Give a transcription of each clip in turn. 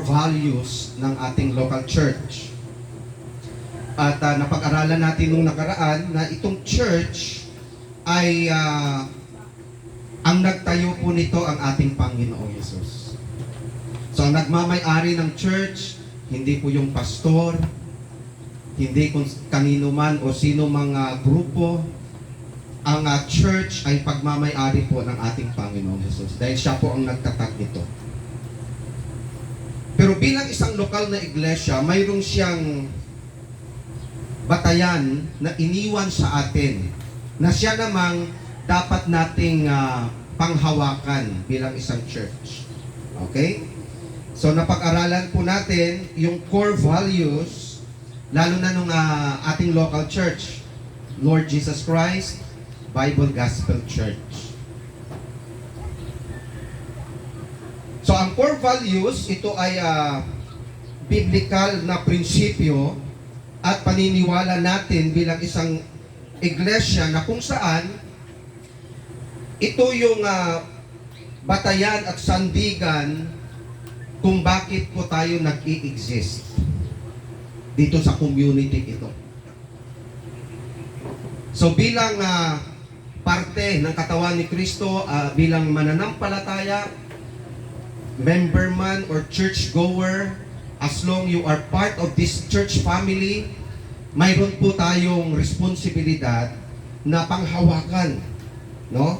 values ng ating local church. At napag-aralan natin nung nakaraan na itong church ay ang nagtayo po nito ang ating Panginoong Yesus. So ang nagmamay-ari ng church, hindi po yung pastor, hindi kung kanino man o sino mga grupo. Ang church ay pagmamay-ari po ng ating Panginoong Yesus dahil siya po ang nagtatag nito. Pero bilang isang lokal na iglesia, mayroong siyang batayan na iniwan sa atin na siya namang dapat nating panghawakan bilang isang church. Okay? So napag-aralan po natin yung core values, lalo na nung ating local church, Lord Jesus Christ Bible Gospel Church. So ang core values, ito ay biblical na prinsipyo at paniniwala natin bilang isang iglesia na kung saan ito yung batayan at sandigan kung bakit po tayo nag-i-exist dito sa community ito. So bilang parte ng katawan ni Kristo, bilang mananampalataya, member man or church goer, as long you are part of this church family, mayroon po tayong responsibilidad na panghawakan, no?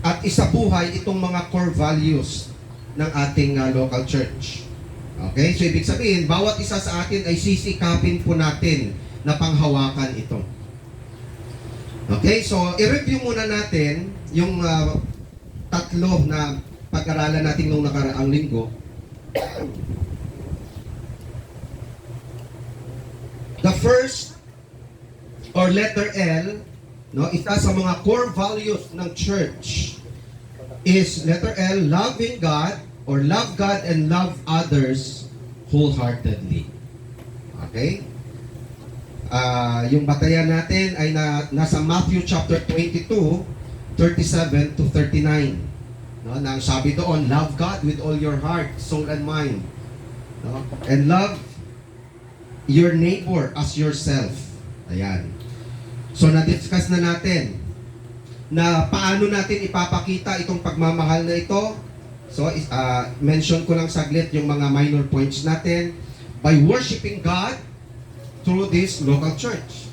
At isabuhay itong mga core values ng ating local church. Okay? So ibig sabihin, bawat isa sa atin ay sisikapin po natin na panghawakan ito. Okay? So i-review muna natin yung tatlo na pag-aralan natin nung nakaraang linggo. The first, or letter L, no, isa sa mga core values ng church is letter L, loving God, or love God and love others wholeheartedly. Okay? Yung batayan natin ay nasa Matthew chapter 22, 37 to 39. No, nang sabi doon, love God with all your heart, soul, and mind. No? And love your neighbor as yourself. Ayan. So, na-discuss na natin na paano natin ipapakita itong pagmamahal na ito. So, mention ko lang saglit yung mga minor points natin. By worshiping God through this local church.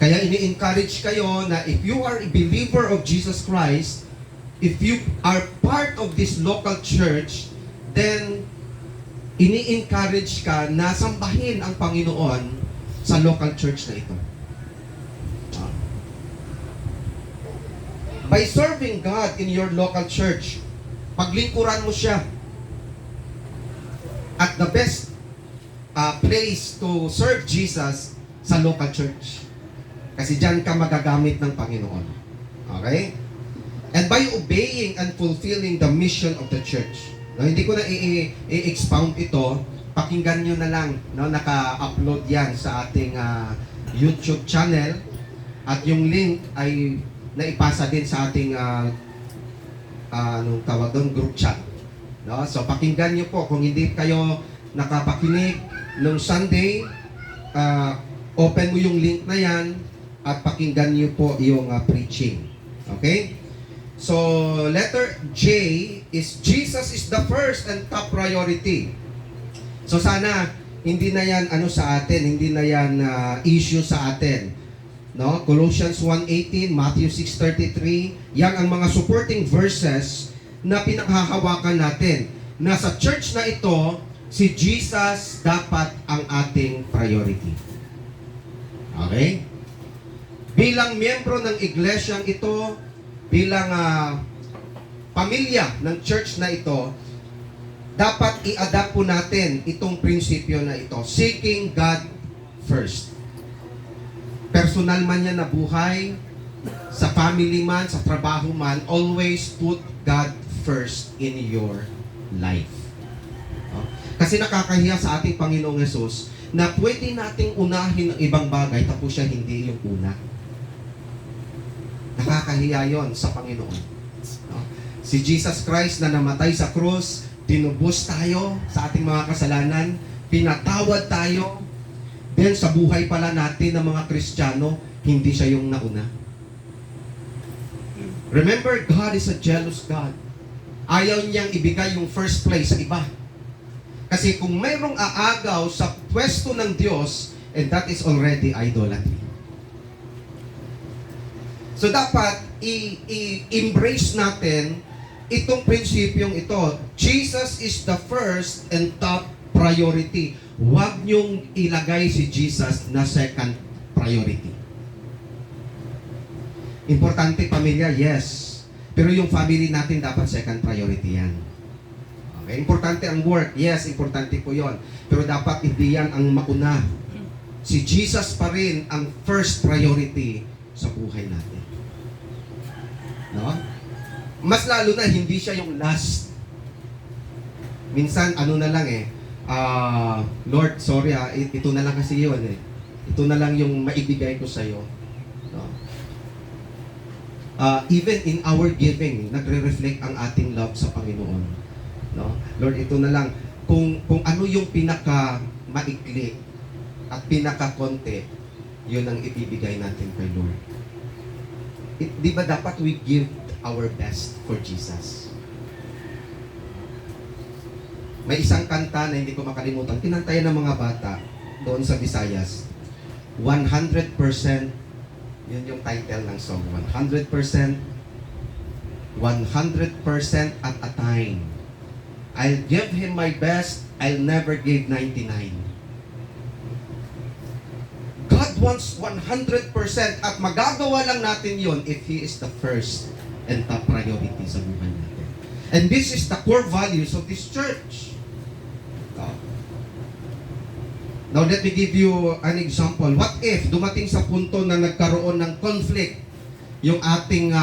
Kaya ini-encourage kayo na if you are a believer of Jesus Christ, if you are part of this local church, then ini-encourage ka na sambahin ang Panginoon sa local church na ito. By serving God in your local church, paglingkuran mo siya. At the best place to serve Jesus sa local church. Kasi diyan ka magagamit ng Panginoon. Okay? And by obeying and fulfilling the mission of the church. No, hindi ko na i-expound ito. Pakinggan nyo na lang. No, naka-upload yan sa ating YouTube channel. At yung link ay naipasa din sa ating anong tawag doon, group chat. No? So pakinggan nyo po. Kung hindi kayo nakapakinig nung Sunday, open mo yung link na yan at pakinggan nyo po yung preaching. Okay? So, letter J is Jesus is the first and top priority. So, sana hindi na yan sa atin, hindi na yan issue sa atin. No? Colossians 1:18, Matthew 6:33, yan ang mga supporting verses na pinaghahawakan natin. Na sa church na ito, si Jesus dapat ang ating priority. Okay? Bilang miyembro ng iglesyang ito, bilang pamilya ng church na ito, dapat i-adapt po natin itong prinsipyo na ito. Seeking God first. Personal man yan na buhay, sa family man, sa trabaho man, always put God first in your life. Kasi nakakahiya sa ating Panginoong Yesus na pwede nating unahin ang ibang bagay tapos siya hindi yung una. Nakakahiya yon sa Panginoon. Si Jesus Christ na namatay sa krus, tinubos tayo sa ating mga kasalanan, pinatawad tayo, then sa buhay pala natin ng mga Kristiyano, hindi siya yung nauna. Remember, God is a jealous God. Ayaw niyang ibigay yung first place sa iba. Kasi kung mayroong aagaw sa pwesto ng Diyos, and that is already idolatry. So dapat i-embrace natin itong prinsipyong ito. Jesus is the first and top priority. Huwag niyong ilagay si Jesus na second priority. Importante pamilya, yes. Pero yung family natin dapat second priority yan. Okay? Importante ang work, yes, importante po yon. Pero dapat hindi yan ang mauna. Si Jesus pa rin ang first priority sa buhay natin. No? Mas lalo na hindi siya yung last. Minsan ano na lang Lord, sorry ito na lang kasi yun Ito na lang yung maibigay ko sa iyo. No? Even in our giving, nagre-reflect ang ating love sa Panginoon. No? Lord, ito na lang kung ano yung pinaka maikli at pinaka konti, yun ang ibibigay natin kay Lord. Di ba dapat we give our best for Jesus? May isang kanta na hindi ko makalimutan. Kinantayan ng mga bata doon sa Visayas. 100%, yun yung title ng song. 100%, 100% at a time. I'll give Him my best, I'll never give 99. God wants 100% at magagawa lang natin yon if He is the first and top priority sa buhay natin. And this is the core values of this church. Now let me give you an example. What if dumating sa punto na nagkaroon ng conflict yung ating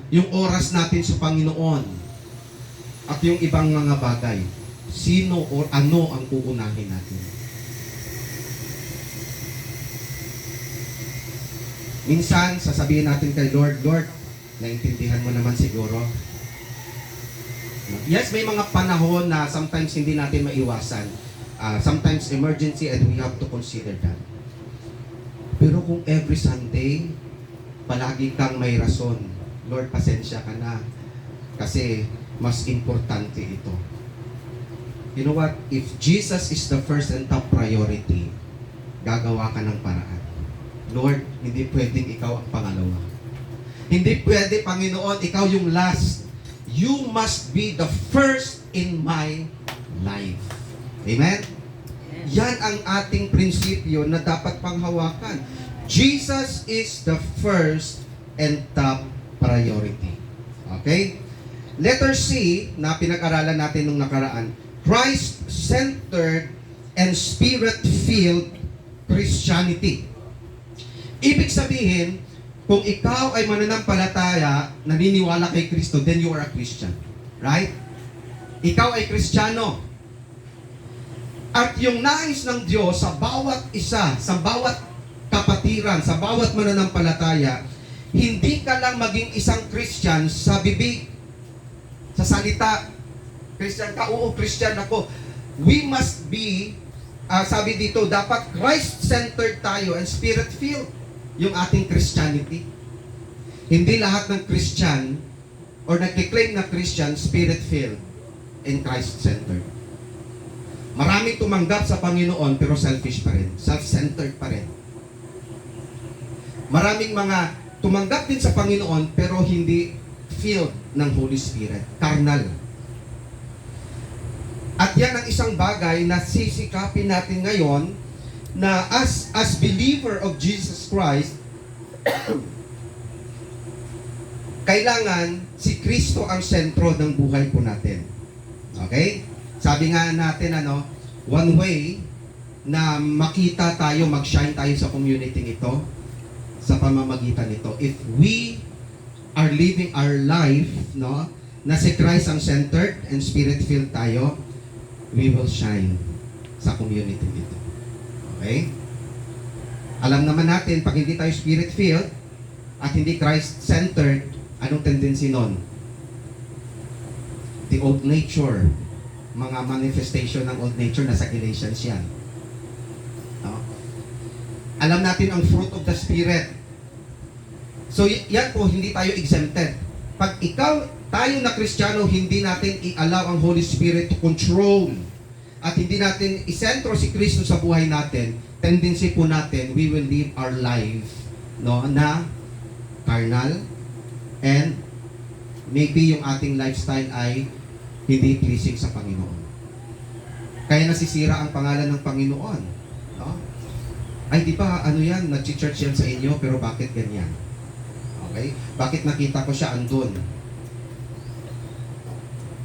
yung oras natin sa Panginoon at yung ibang mga bagay? Sino or ano ang uunahin natin? Minsan, sasabihin natin kay Lord, Lord, naintindihan mo naman siguro. Yes, may mga panahon na sometimes hindi natin maiwasan. Sometimes emergency and we have to consider that. Pero kung every Sunday, palagi kang may rason, Lord, pasensya ka na. Kasi mas importante ito. You know what? If Jesus is the first and top priority, gagawa ka ng paraan. Lord, hindi pwedeng ikaw ang pangalawa. Hindi pwede, Panginoon, ikaw yung last. You must be the first in my life. Amen? Yan ang ating prinsipyo na dapat panghawakan. Jesus is the first and top priority. Okay? Letter C, na pinag-aralan natin nung nakaraan, Christ-centered and Spirit-filled Christianity. Ibig sabihin, kung ikaw ay mananampalataya, naniniwala kay Kristo, then you are a Christian. Right? Ikaw ay Kristiyano. At yung nais ng Diyos sa bawat isa, sa bawat kapatiran, sa bawat mananampalataya, hindi ka lang maging isang Christian sa bibig, sa salita. Christian ka, oo, Christian ako. We must be, sabi dito, dapat Christ-centered tayo and Spirit-filled yung ating Christianity. Hindi lahat ng Christian or nagkiklaim na Christian, Spirit-filled and Christ-centered. Maraming tumanggap sa Panginoon pero selfish pa rin. Self-centered pa rin. Maraming mga tumanggap din sa Panginoon pero hindi filled ng Holy Spirit. Carnal. At yan ang isang bagay na sisikapin natin ngayon na as believer of Jesus Christ, kailangan si Kristo ang sentro ng buhay po natin. Okay? Sabi nga natin, one way na makita tayo, mag-shine tayo sa community ito, sa pamamagitan nito. If we are living our life, na si Christ ang centered and Spirit-filled tayo, we will shine sa community nito. Okay? Alam naman natin, pag hindi tayo Spirit-filled at hindi Christ-centered, anong tendency nun? The old nature, mga manifestation ng old nature na sa Galatians yan. No? Alam natin ang fruit of the Spirit. So yan po, hindi tayo exempted. Pag tayo na Kristiyano, hindi natin i-allow ang Holy Spirit to control at hindi natin isentro si Kristo sa buhay natin, tendency po natin, we will live our life na carnal and maybe yung ating lifestyle ay hindi pleasing sa Panginoon. Kaya nasisira ang pangalan ng Panginoon. No? Ay, di ba, nag-church yan sa inyo, pero bakit ganyan? Okay? Bakit nakita ko siya andun?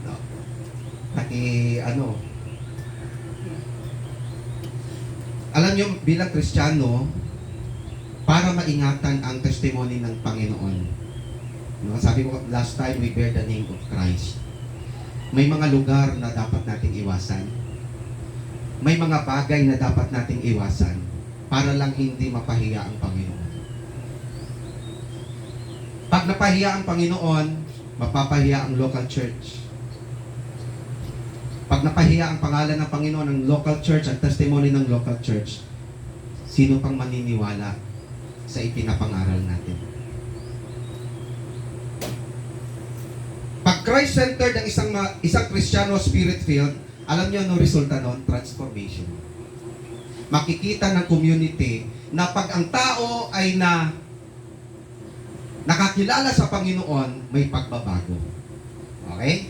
No? Alam nyo, bilang Kristiyano, para maingatan ang testimony ng Panginoon. No? Sabi ko, last time we bear the name of Christ. May mga lugar na dapat nating iwasan. May mga bagay na dapat nating iwasan para lang hindi mapahiya ang Panginoon. Pag napahiya ang Panginoon, mapapahiya ang local church. Pag napahiya ang pangalan ng Panginoon ng local church at testimony ng local church, sino pang maniniwala sa ipinapangaral natin? Pag Christ-centered ang isang Kristiyano Spirit-filled, alam niyo ano resulta nun? Transformation. Makikita ng community na pag ang tao ay nakakilala sa Panginoon, may pagbabago. Okay?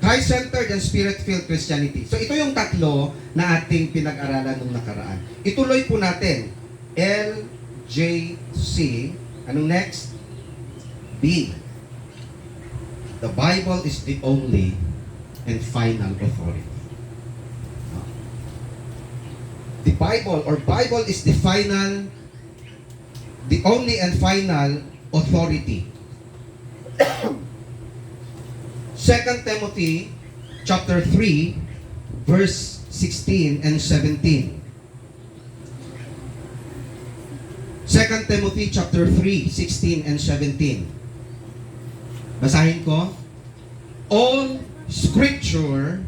Christ-centered and Spirit-filled Christianity. So ito yung tatlo na ating pinag-aralan nung nakaraan. Ituloy po natin. LJC. Anong next? B. The Bible is the only and final authority. The Bible is the only and final authority. 2 Timothy chapter 3 verse 16 and 17. 2 Timothy chapter 3, 16 and 17. Basahin ko. All scripture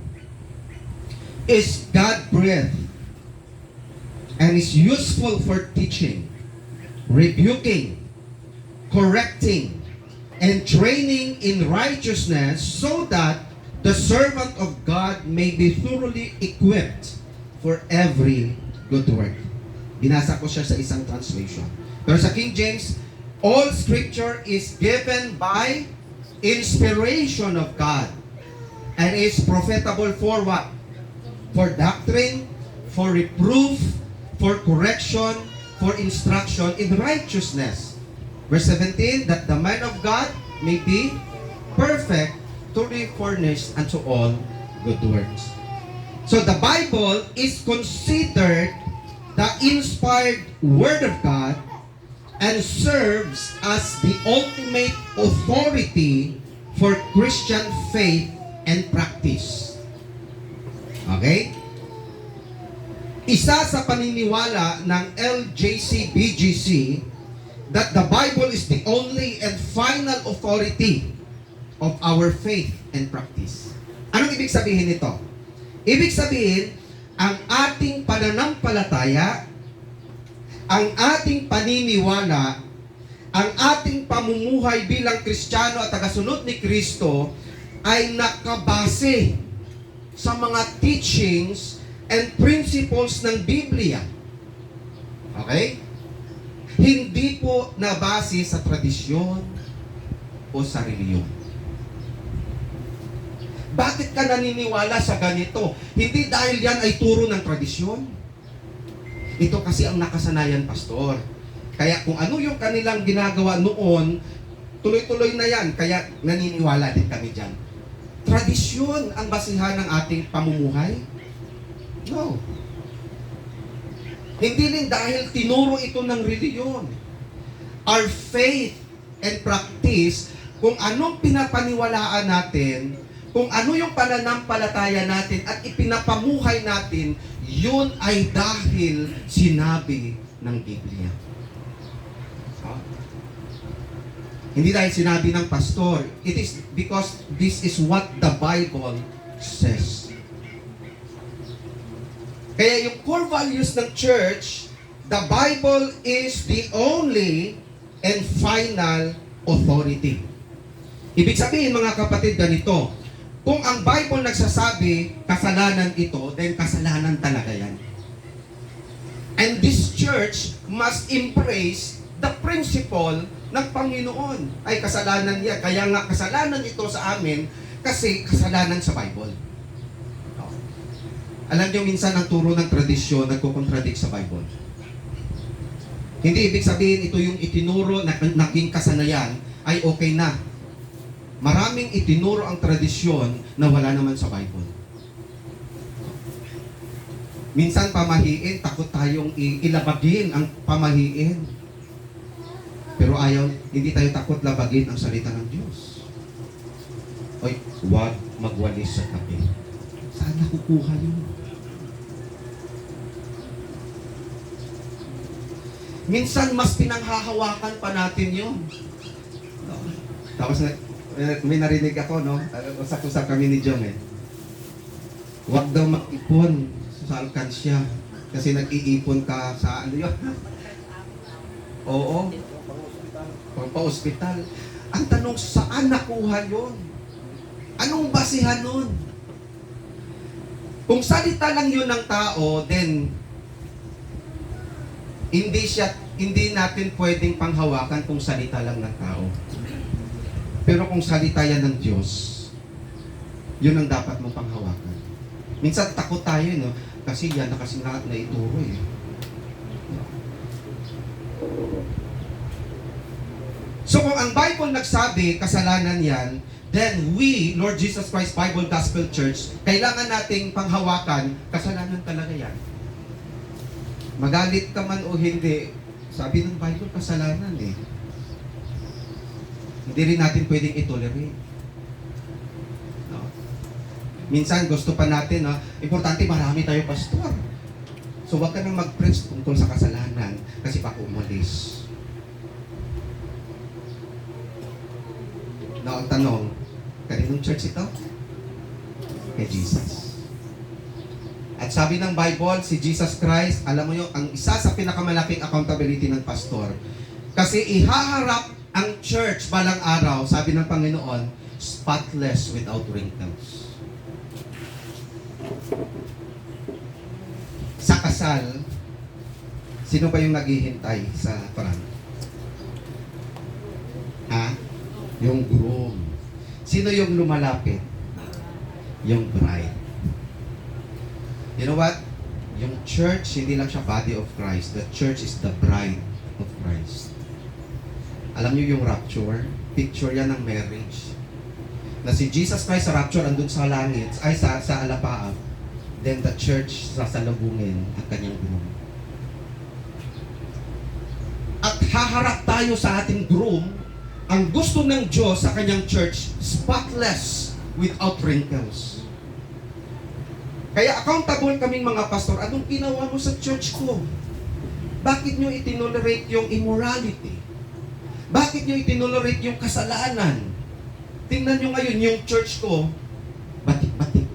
is God-breathed and is useful for teaching, rebuking, correcting, and training in righteousness so that the servant of God may be thoroughly equipped for every good work. Binasa ko siya sa isang translation. Pero sa King James, all scripture is given by inspiration of God and is profitable for what? For doctrine, for reproof, for correction, for instruction in righteousness. Verse 17, that the man of God may be perfect, thoroughly furnished unto all good works. So the Bible is considered the inspired Word of God and serves as the ultimate authority for Christian faith and practice. Okay? Isa sa paniniwala ng LJC-BGC that the Bible is the only and final authority of our faith and practice. Anong ibig sabihin nito? Ibig sabihin, ang ating pananampalataya, ang ating paniniwala, ang ating pamumuhay bilang Kristiyano at tagasunod ni Kristo ay nakabase sa mga teachings and principles ng Biblia. Okay? Hindi po nabase sa tradisyon o sa reliyon. Bakit ka naniniwala sa ganito? Hindi dahil yan ay turo ng tradisyon. Ito kasi ang nakasanayan, pastor. Kaya kung ano yung kanilang ginagawa noon, tuloy-tuloy na yan. Kaya naniniwala din kami dyan. Tradisyon ang basihan ng ating pamumuhay? No. Hindi rin dahil tinuro ito ng reliyon. Our faith and practice, kung anong pinapaniwalaan natin, kung ano yung pananampalataya natin at ipinapamuhay natin, yun ay dahil sinabi ng Biblia. Hindi dahil sinabi ng pastor. It is because this is what the Bible says. Kaya yung core values ng church, the Bible is the only and final authority. Ibig sabihin mga kapatid, ganito, kung ang Bible nagsasabi, kasalanan ito, then kasalanan talaga yan. And this church must embrace the principle ng Panginoon. Ay, kasalanan yan. Kaya nga, kasalanan ito sa amin kasi kasalanan sa Bible. Alam niyo, minsan ang turo ng tradisyon nagko-contradict sa Bible. Hindi ibig sabihin ito yung itinuro na naging kasanayan ay okay na. Maraming itinuro ang tradisyon na wala naman sa Bible. Minsan pamahiin, takot tayong ilabagin ang pamahiin. Pero hindi tayo takot labagin ang salita ng Diyos. Oy, huwag magwalis sa tabi. Saan nakukuha yun? Minsan mas pinanghahawakan pa natin yun. No? Tapos may narinig ako, no? Usap-usap kami ni Jong eh. Huwag daw mag-ipon sa alkansya. Kasi nag-iipon ka sa ano yun? Oo. Pa-hospital. Ang tanong, saan nakuha yun? Anong basihan nun? Kung salita lang yun ng tao, then hindi natin pwedeng panghawakan kung salita lang ng tao. Pero kung salita yan ng Diyos, yun ang dapat mong panghawakan. Minsan takot tayo, no? Kasi yan na kasi naituro eh. So kung ang Bible nagsabi, kasalanan yan, then we, Lord Jesus Christ Bible Gospel Church, kailangan nating panghawakan, kasalanan talaga yan. Magalit ka man o hindi, sabi ng Bible, kasalanan eh. Hindi rin natin pwedeng itolerate. No? Minsan gusto pa natin, no? Importante marami tayo pastor. So wag ka nang mag-preach tungkol sa kasalanan kasi baka umalis. Now, ang tanong, kaninong church ito? Kay Jesus. At sabi ng Bible, si Jesus Christ, alam mo yun, ang isa sa pinakamalaking accountability ng pastor. Kasi ihaharap ang church balang araw, sabi ng Panginoon, spotless without wrinkles. Sa kasal, sino ba yung naghihintay sa parang? Ha? Yung groom. Sino yung lumalapit? Yung bride. You know what? Yung church, hindi lang siya body of Christ. The church is the bride of Christ. Alam niyo yung rapture? Picture yan ng marriage. Na si Jesus Christ sa rapture andun sa langit, ay sa alapaap. Then the church sasalubungin ang kanyang groom. At haharap tayo sa ating groom. Ang gusto ng Diyos sa kanyang church, spotless without wrinkles. Kaya accountable kaming mga pastor, anong ginawa mo sa church ko? Bakit nyo itinolerate yung immorality? Bakit nyo itinolerate yung kasalanan? Tingnan nyo ngayon yung church ko, batik-batik.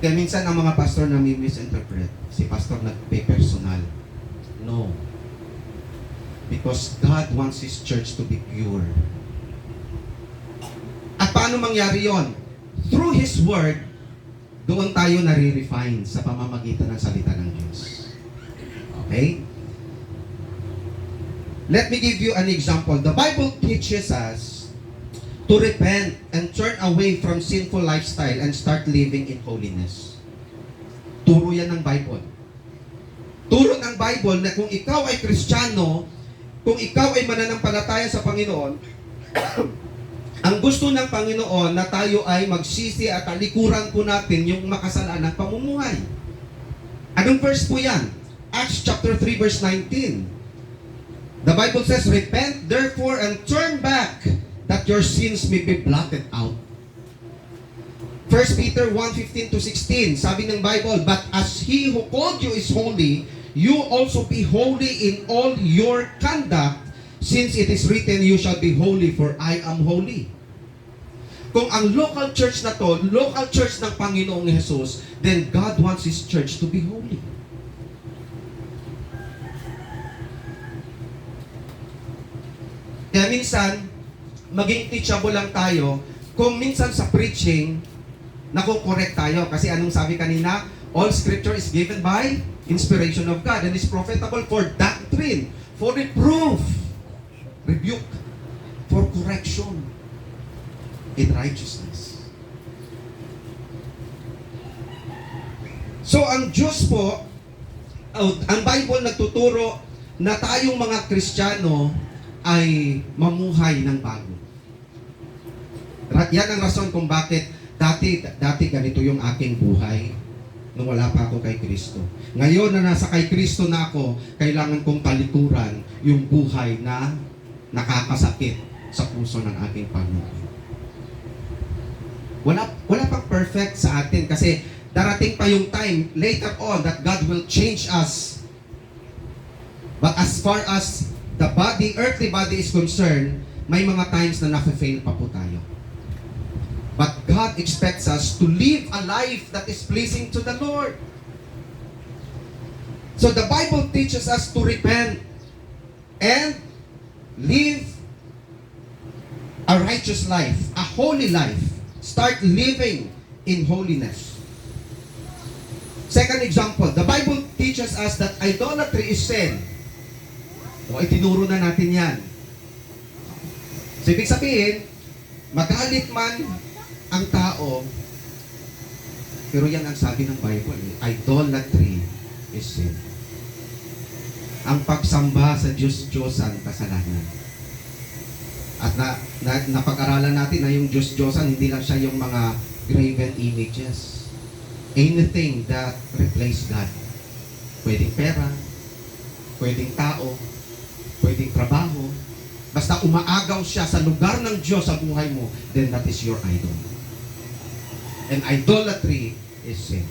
Kaya minsan ang mga pastor na misinterpret, si pastor nagpe-personal. No. Because God wants His church to be pure. At paano mangyari yon? Through His Word, doon tayo nare-refine sa pamamagitan ng salita ng Diyos. Okay? Let me give you an example. The Bible teaches us to repent and turn away from sinful lifestyle and start living in holiness. Turo yan ng Bible. Turo ng Bible na kung ikaw ay Kristiyano, kung ikaw ay mananampalataya sa Panginoon, ang gusto ng Panginoon na tayo ay magsisi at talikuran po natin yung makasalanang pamumuhay. Anong verse po yan? Acts chapter 3 verse 19. The Bible says, repent therefore and turn back that your sins may be blotted out. 1 Peter 1:15-16, sabi ng Bible, but as He who called you is holy, you also be holy in all your conduct, since it is written, you shall be holy, for I am holy. Kung ang local church na to, local church ng Panginoong Jesus, then God wants His church to be holy. Kaya minsan, maging teachable lang tayo kung minsan sa preaching, nakukorek tayo. Kasi anong sabi kanina? All scripture is given by inspiration of God and is profitable for doctrine, for reproof, rebuke, for correction in righteousness. So ang Diyos po, ang Bible nagtuturo na tayong mga Kristiyano ay mamuhay ng bago. Yan ang rason kung bakit dati ganito yung aking buhay nung wala pa ako kay Kristo. Ngayon na nasa kay Kristo na ako, kailangan kong talikuran yung buhay na nakakasakit sa puso ng aking Panginoon. Wala pang perfect sa atin kasi darating pa yung time later on that God will change us. But as far as the body, earthly body is concerned, may mga times na nafe-fail pa po tayo. But God expects us to live a life that is pleasing to the Lord. So the Bible teaches us to repent and live a righteous life, a holy life. Start living in holiness. Second example, the Bible teaches us that idolatry is sin. O, itinuro na natin yan. So, ibig sabihin, magalit man ang tao, pero yan ang sabi ng Bible, idolatry is sin. Ang pagsamba sa Diyos-Diyosan, kasalanan. At napag-aralan natin na yung Diyos-Diyosan, hindi lang siya yung mga graven images. Anything that replace God. Pwedeng pera, pwedeng tao, pwedeng trabaho. Basta umaagaw siya sa lugar ng Diyos sa buhay mo, then that is your idol. And idolatry is sin.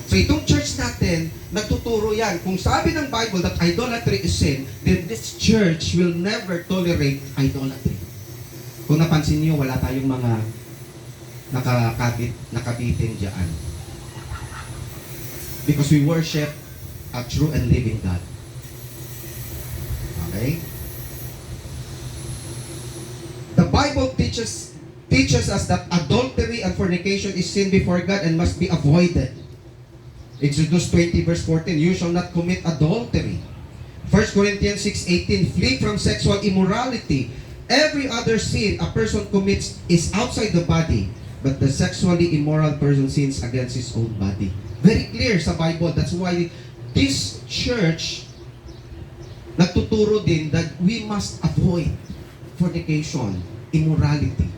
So itong church natin, nagtuturo yan. Kung sabi ng Bible that idolatry is sin, then this church will never tolerate idolatry. Kung napansin niyo, wala tayong mga nakabitin dyan. Because we worship a true and living God. Okay? The Bible teaches us that adultery and fornication is sin before God and must be avoided. Exodus 20 verse 14, you shall not commit adultery. 1 Corinthians 6:18, flee from sexual immorality. Every other sin a person commits is outside the body, but the sexually immoral person sins against his own body. Very clear sa Bible. That's why this church nagtuturo din that we must avoid fornication, immorality.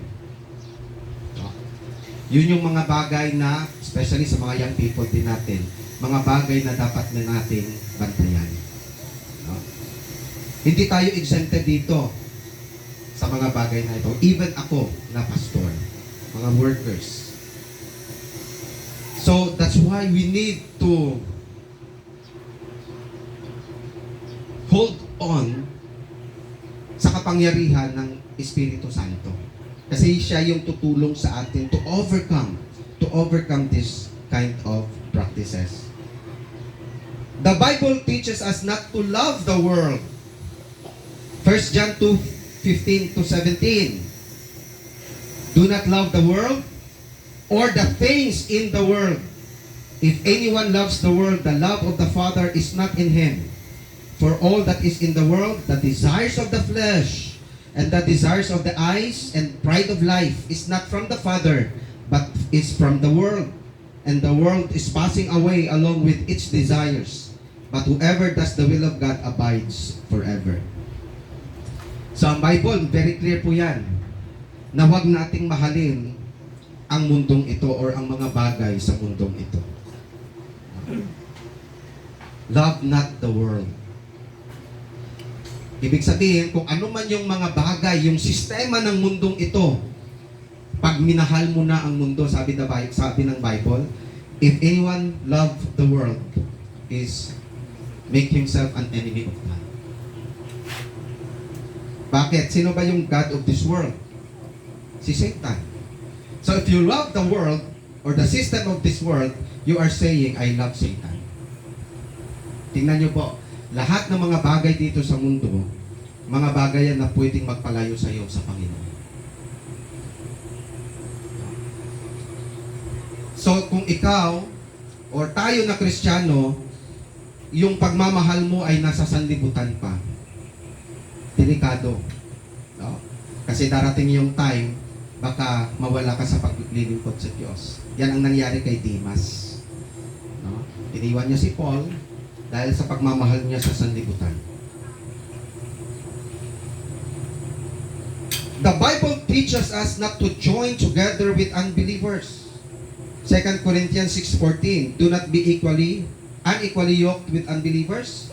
Yun yung mga bagay na, especially sa mga young people din natin, mga bagay na dapat na natin bantayan. No? Hindi tayo exempted dito sa mga bagay na ito. Even ako na pastor, mga workers. So, that's why we need to hold on sa kapangyarihan ng Espiritu Santo. Kasi siya yung tutulong sa atin to overcome this kind of practices. The Bible teaches us not to love the world. 1 John 2:15 to 17. Do not love the world or the things in the world. If anyone loves the world, the love of the Father is not in him. For all that is in the world, the desires of the flesh, and the desires of the eyes and pride of life is not from the Father, but is from the world. And the world is passing away along with its desires. But whoever does the will of God abides forever. So ang Bible, very clear po yan, na huwag nating mahalin ang mundong ito or ang mga bagay sa mundong ito. Love not the world. Ibig sabihin, kung ano man yung mga bagay, yung sistema ng mundong ito, pag minahal mo na ang mundo, sabi ng Bible, if anyone love the world, is make himself an enemy of God. Bakit? Sino ba yung God of this world? Si Satan. So if you love the world or the system of this world, you are saying, I love Satan. Tingnan niyo po, lahat ng mga bagay dito sa mundo, mga bagay yan na pwedeng magpalayo sa iyo sa Panginoon. So kung ikaw or tayo na Kristiyano, yung pagmamahal mo ay nasa sanlibutan pa, delikado. No? Kasi darating yung time, baka mawala ka sa paglilingkod sa Diyos. Yan ang nangyari kay Demas. No? Iniwan niya si Paul dahil sa pagmamahal niya sa sanlibutan. The Bible teaches us not to join together with unbelievers. 2 Corinthians 6:14, do not be unequally yoked with unbelievers.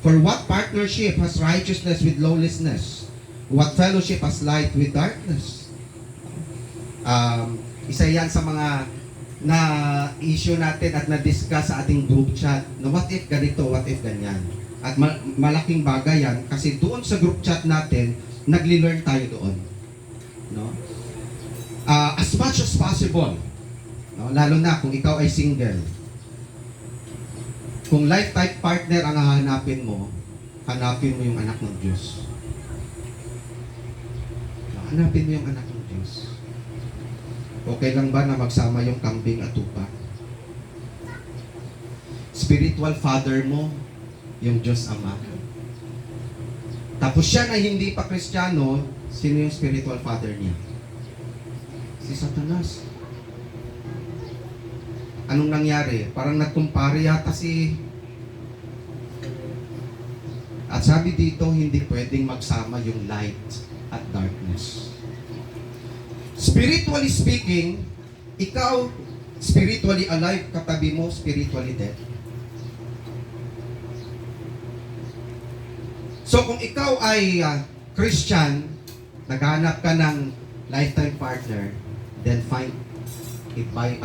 For what partnership has righteousness with lawlessness? What fellowship has light with darkness? Isa yan sa mga na issue natin at na-discuss sa ating group chat. Na what if ganito, what if ganyan? At malaking bagay yan kasi doon sa group chat natin, nagli-learn tayo doon. No? As much as possible, no? Lalo na kung ikaw ay single. Kung life-type partner ang hahanapin mo, hanapin mo yung anak ng Diyos. Hanapin mo yung anak ng Diyos. Okay lang ba na magsama yung kambing at tupa? Spiritual father mo, yung Diyos Ama. Tapos siya na hindi pa Kristiyano, sino yung spiritual father niya? Si Satanas. Anong nangyari? Parang nagkumpare yata At sabi dito, hindi pwedeng magsama yung light at darkness. Spiritually speaking, ikaw spiritually alive, katabi mo spiritually dead. So kung ikaw ay Christian, naghanap ka ng lifetime partner, then find it by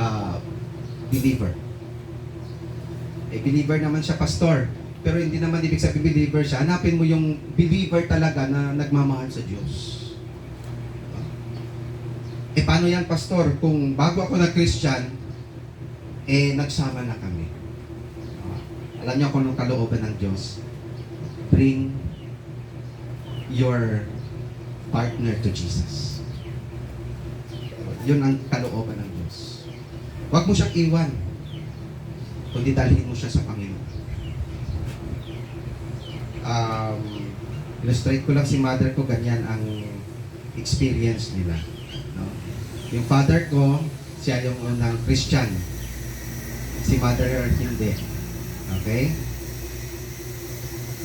believer. Believer naman siya, pastor. Pero hindi naman ibig sabihin believer siya. Hanapin mo yung believer talaga na nagmamahal sa Diyos. Paano yan, pastor? Kung bago ako na Christian, nagsama na kami. Alam niyo kung anong kalooban ng Diyos? Bring your partner to Jesus. Yun ang kalooban ng Diyos. Huwag mo siyang iwan, kundi dalhin mo siya sa Panginoon. Illustrate ko lang si mother ko, ganyan ang experience nila. No? Yung father ko, siya yung unang Christian. Si mother hindi. Okay?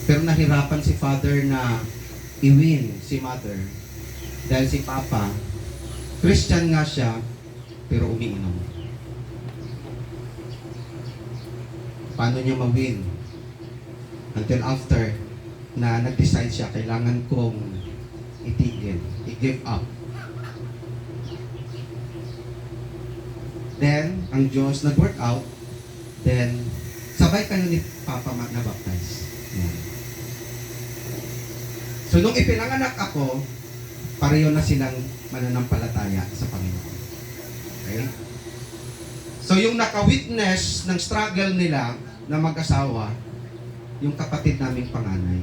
Pero nahirapan si father na i-win si mother. Dahil si papa, Christian nga siya, pero umiinom. Paano niya ma-win? Until after na nag-decide siya, kailangan kong itigil, i-give up. Then, ang Diyos nag-work out, then, sabay kayo ni Papa na-baptize. Yan. So, nung ipinanganak ako, pareho na silang mananampalataya sa Panginoon. Okay? So, yung naka-witness ng struggle nila na mag-asawa, yung kapatid naming panganay.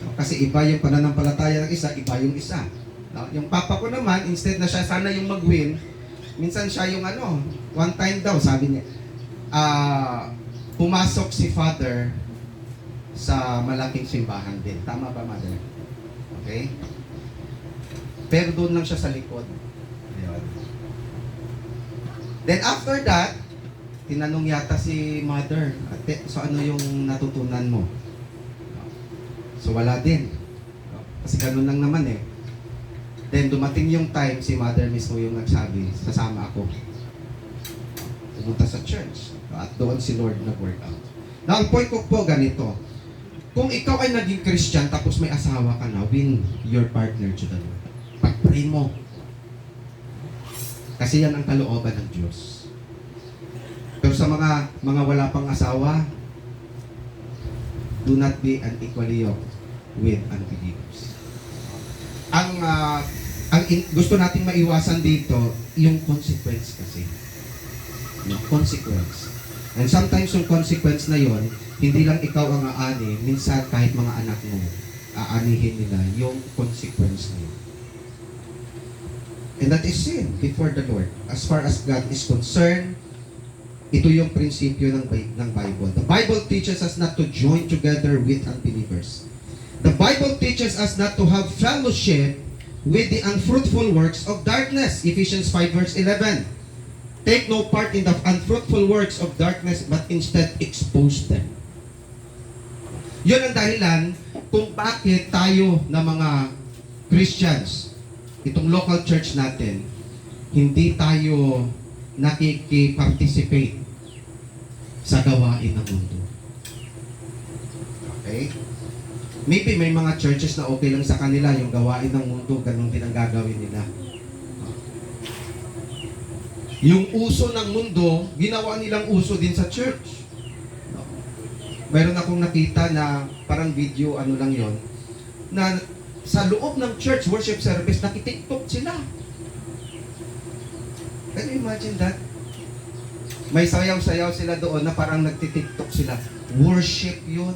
No? Kasi iba yung pananampalataya ng isa, iba yung isa. No? Yung papa ko naman, instead na siya sana yung mag-win, minsan siya yung one time daw, sabi niya, pumasok si father sa malaking simbahan din. Tama ba, mother? Okay? Pero doon lang siya sa likod. Ayun. Then after that, tinanong yata si mother, ate, so ano yung natutunan mo? So wala din. Kasi ganun lang naman eh. Then dumating yung time, si mother mismo yung nagsabi, sasama ako. Pumunta sa church. At doon si Lord nag-work out. Now, ang point ko po ganito. Kung ikaw ay naging Christian tapos may asawa ka na, win your partner to the Lord. Pag-pray mo. Kasi yan ang kalooban ng Diyos. Pero sa mga wala pang asawa, do not be unequally yoked with unbelievers. gusto nating maiwasan dito, yung consequence kasi. Yung consequence. And sometimes yung consequence na yon, hindi lang ikaw ang aani, minsan kahit mga anak mo, aanihin nila yung consequence na yun. And that is sin before the Lord. As far as God is concerned, ito yung prinsipyo ng Bible. The Bible teaches us not to join together with unbelievers. The Bible teaches us not to have fellowship with the unfruitful works of darkness. Ephesians 5 verse 11. Take no part in the unfruitful works of darkness, but instead expose them. Yun ang dahilan kung bakit tayo na mga Christians, itong local church natin, hindi tayo nakiki-participate sa gawain ng mundo. Okay? Maybe may mga churches na okay lang sa kanila yung gawain ng mundo, ganun din ang gagawin nila. Yung uso ng mundo, ginawa nilang uso din sa church. Mayroon akong nakita na parang video, ano lang yon, na sa loob ng church worship service, nakitiktok sila. Can you imagine that? May sayaw-sayaw sila doon na parang nagtitiktok sila. Worship yun.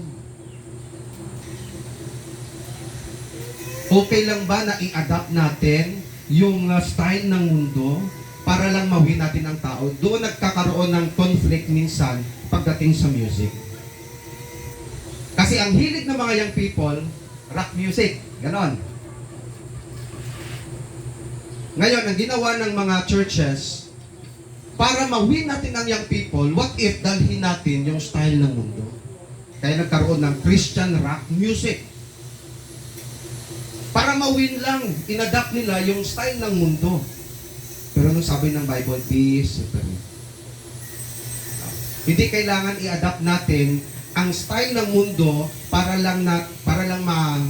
Okay lang ba na i-adapt natin yung style ng mundo para lang mawin natin ang tao? Doon nagkakaroon ng conflict minsan pagdating sa music. Kasi ang hilig ng mga young people, rock music. Ganon. Ngayon, ang ginawa ng mga churches, para mawin natin ang young people, what if dalhin natin yung style ng mundo? Kaya nagkaroon ng Christian rock music. Para mawin lang, inadapt nila yung style ng mundo. Pero nung sabi ng Bible, be separate. Hindi kailangan i-adapt natin ang style ng mundo para lang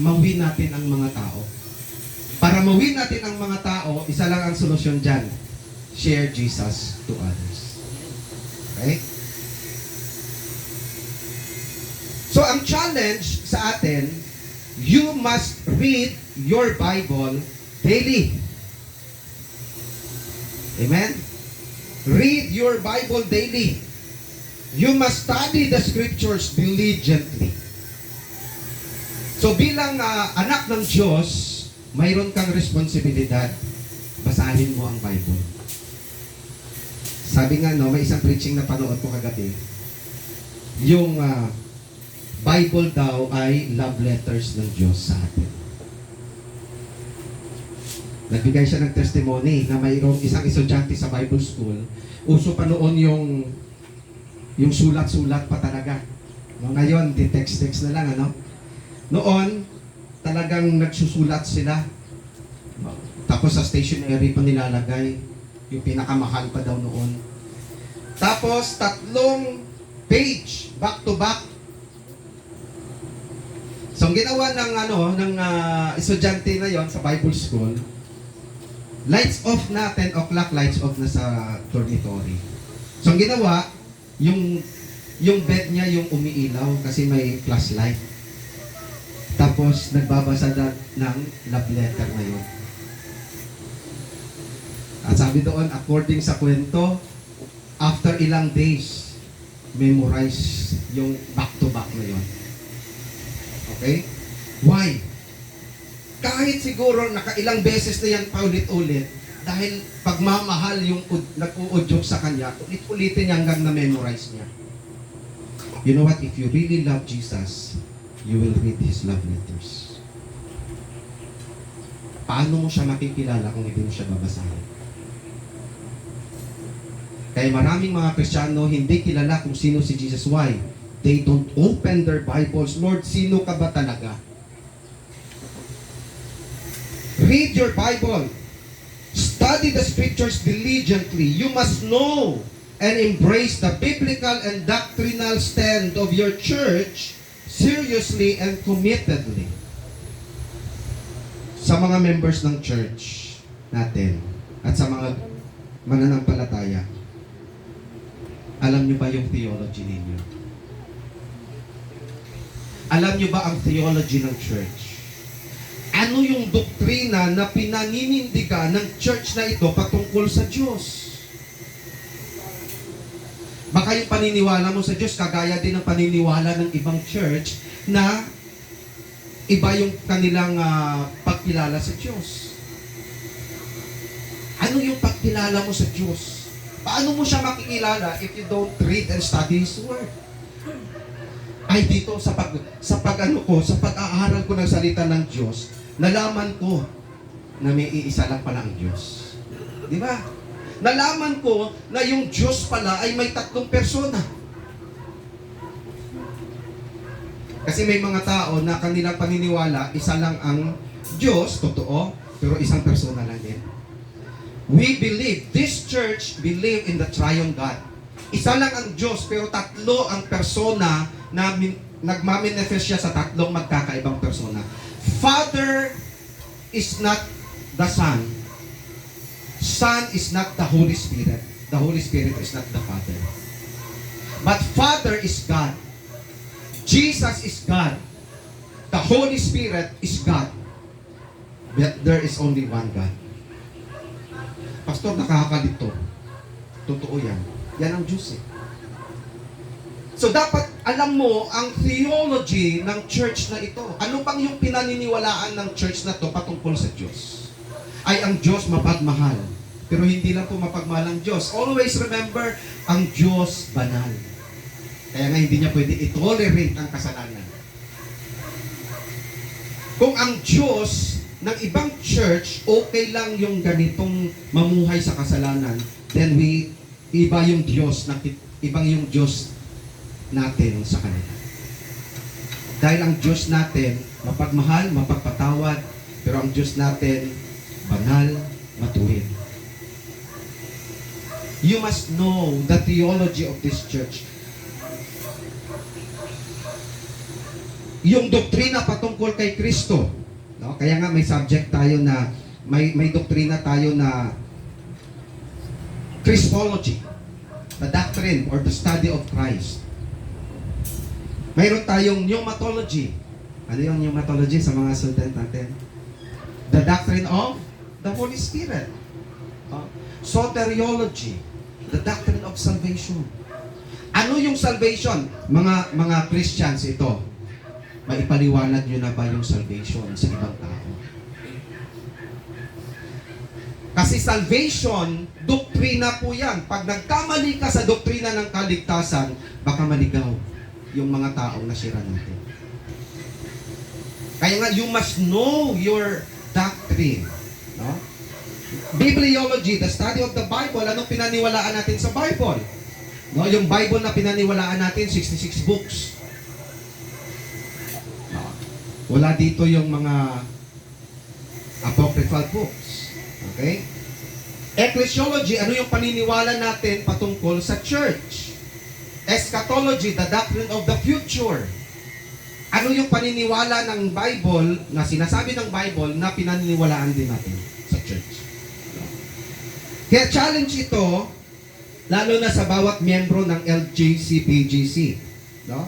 mawin natin ang mga tao. Para mawin natin ang mga tao, isa lang ang solusyon dyan. Share Jesus to others. Okay? So, ang challenge sa atin, you must read your Bible daily. Amen? Read your Bible daily. You must study the scriptures diligently. So bilang anak ng Diyos, mayroon kang responsibilidad. Basahin mo ang Bible. Sabi nga, no, may isang preaching na panood ko kagabi. Yung Bible daw ay love letters ng Diyos sa atin. Nagbigay siya ng testimony na mayroong isang estudyante sa Bible School. Uso pa noon yung sulat-sulat pa talaga. No, ngayon, di text-text na lang, ano? Noon, talagang nagsusulat sila. Tapos sa stationery pa nilalagay. Yung pinakamahal pa daw noon. Tapos, 3 page, back to back. So, ang ginawa ng estudyante na yon sa Bible School, lights off na, 10 o'clock, lights off na sa dormitory. So, ang ginawa, yung bed niya yung umiilaw kasi may flashlight. Tapos nagbabasa na ng love letter na yun. At sabi doon, according sa kwento, after ilang days, memorize yung back-to-back na yun. Okay? Why? Kahit siguro nakailang beses na yan paulit-ulit, dahil pagmamahal yung nag-uudyok sa kanya, ulit-ulitin niya hanggang na-memorize niya. You know what? If you really love Jesus, you will read His love letters. Paano mo siya makikilala kung hindi mo siya babasahin? Kaya maraming mga Kristiyano hindi kilala kung sino si Jesus. Why? They don't open their Bibles. Lord, sino ka ba talaga? Read your Bible. Study the scriptures diligently. You must know and embrace the biblical and doctrinal stand of your church seriously and committedly. Sa mga members ng church natin at sa mga mananampalataya, alam niyo ba yung theology ninyo? Alam niyo ba ang theology ng church? Ano ano yung doktrina na pinaninindigan ng church na ito patungkol sa Diyos. Baka yung paniniwala mo sa Diyos, kagaya din ng paniniwala ng ibang church na iba yung kanilang pagkilala sa Diyos. Ano yung pagkilala mo sa Diyos? Paano mo siya makikilala if you don't read and study His Word? Ay dito sa pag-aaral ko ng salita ng Diyos, nalaman ko na may iisa lang pala ang Diyos. Di ba? Nalaman ko na yung Diyos pala ay may tatlong persona. Kasi may mga tao na kanilang paniniwala, isa lang ang Diyos, totoo, pero isang persona lang din. We believe, this church believe in the triune God. Isa lang ang Diyos, pero tatlo ang persona na nagmamanifest siya sa tatlong magkakaibang persona. Father is not the Son. Son is not the Holy Spirit. The Holy Spirit is not the Father. But Father is God. Jesus is God. The Holy Spirit is God. But there is only one God. Pastor, nakakalito. Totoo yan. Yan ang Diyos eh. So dapat alam mo ang theology ng church na ito. Ano bang yung pinaniniwalaan ng church na to patungkol sa Diyos? Ay ang Diyos mapagmahal. Pero hindi lang po mapagmahal ang Diyos. Always remember, ang Diyos banal. Kaya nga hindi niya pwede i-tolerate ang kasalanan. Kung ang Diyos ng ibang church, okay lang yung ganitong mamuhay sa kasalanan, then iba yung Diyos, ibang yung Diyos natin sa kanila. Dahil ang Diyos natin, mapagmahal, mapagpatawad, pero ang Diyos natin, banal, matuwid. You must know the theology of this church. Yung doktrina patungkol kay Kristo, no? Kaya nga may subject tayo na, may doktrina tayo na Christology, the doctrine or the study of Christ. Mayroon tayong pneumatology. Ano yung pneumatology sa mga student natin? The doctrine of the Holy Spirit. Soteriology, the doctrine of salvation. Ano yung salvation? Mga Christians ito. Maipaliwanag nyo na ba yung salvation sa ibang tao? Kasi salvation, doktrina po yan. Pag nagkamali ka sa doktrina ng kaligtasan, baka maligaw yung mga taong nasira natin. Kaya nga, you must know your doctrine. No? Bibliology, the study of the Bible. Anong pinaniwalaan natin sa Bible? No, yung Bible na pinaniwalaan natin, 66 books. No? Wala dito yung mga apocryphal books. Okay? Ecclesiology, ano yung paniniwala natin patungkol sa church? Eschatology, the doctrine of the future. Ano yung paniniwala ng Bible, na sinasabi ng Bible, na pinaniniwalaan din natin sa church? Kaya challenge ito, lalo na sa bawat miyembro ng LGC-PGC. No?